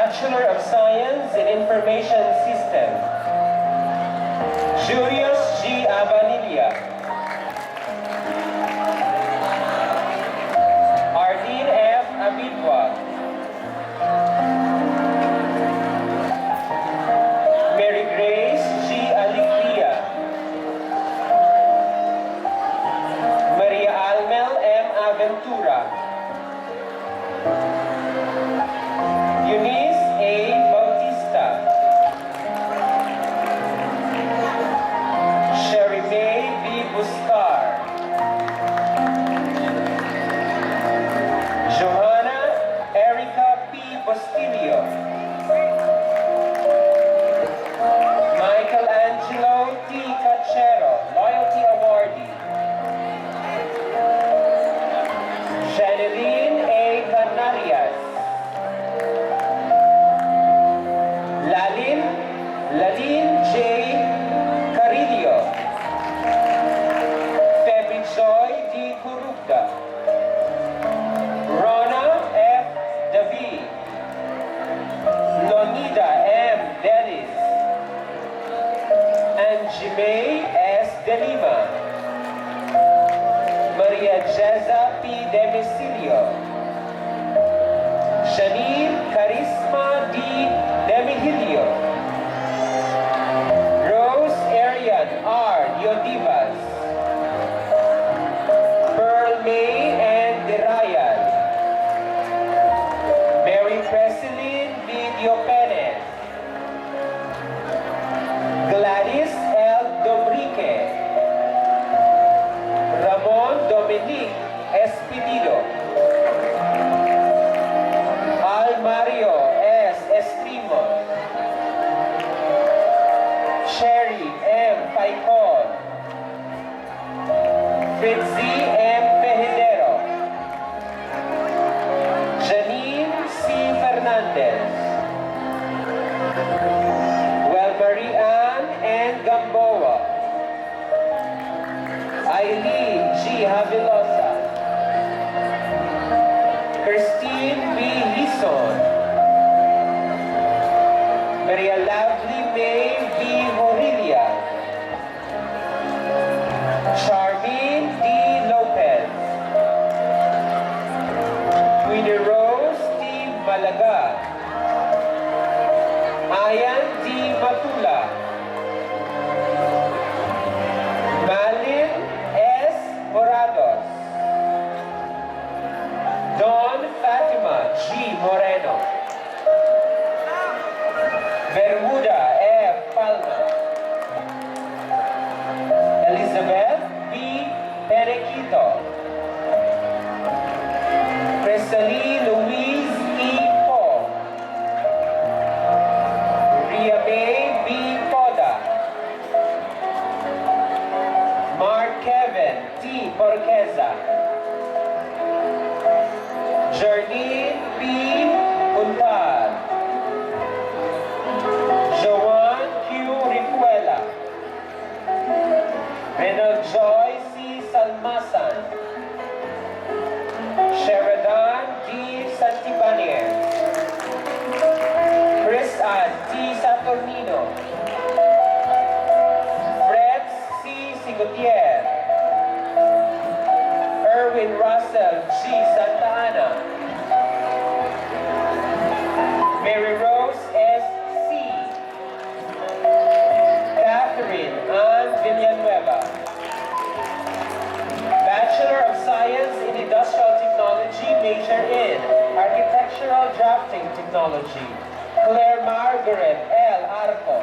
Bachelor of Science in Information System, Julius G. Abanilla. Arlene F. Abidwa. Mary Grace G. Aliclia. Maria Almel M. Aventura. Eunice A. Bautista. Sherry May B. Buscar. Johanna Erica P. Bostilio. Michelangelo T. Cachero, Loyalty Awardee. Janeline A. Canarias. Lalin J. Carillo. Feby Joy D. Curugda. Rona F. David. Lonida M. Dennis. Anjimay S. De Lima. Maria Jeza P. Demicilio. Janine Carisma D. Demihilio. Rose Arian R. Diodivas. Pearl May and Dirayan. Mary Preseline V. Diopenes. Gladys L. Domrique. Ramon Dominic Espinido. Al Mario S. Estrimos. Sherry M. Paicon. Fritzy M. Pejidero. Janine C. Fernandez. Marie Ann N. Gamboa. Eileen G. Havilosa. Christine B. Hison. Maria Lovely May V. Horilia. Charmaine D. Lopez. Winnie Rose D. Malaga. Ayan D. Matula. Malin S. Morados. Don Fatima G. Moreno. Bermuda F. Palma. Elizabeth B. Perequito. Presley Louise E. Paul. Ria May B. Poda. Mark Kevin T. Porqueza. Journey B. Puntal. Joan Q. Ripuela. Renal Joy C. Salmasan. Sheridan D. Santibanier. Chris Ann T. Saturnino. Fred C. Sigutier. Erwin Russell G. Santa Ana. Mary Rose S. C. Catherine Ann Villanueva. Bachelor of Science in Industrial Technology, major in Architectural Drafting Technology. Claire Margaret L. Arco.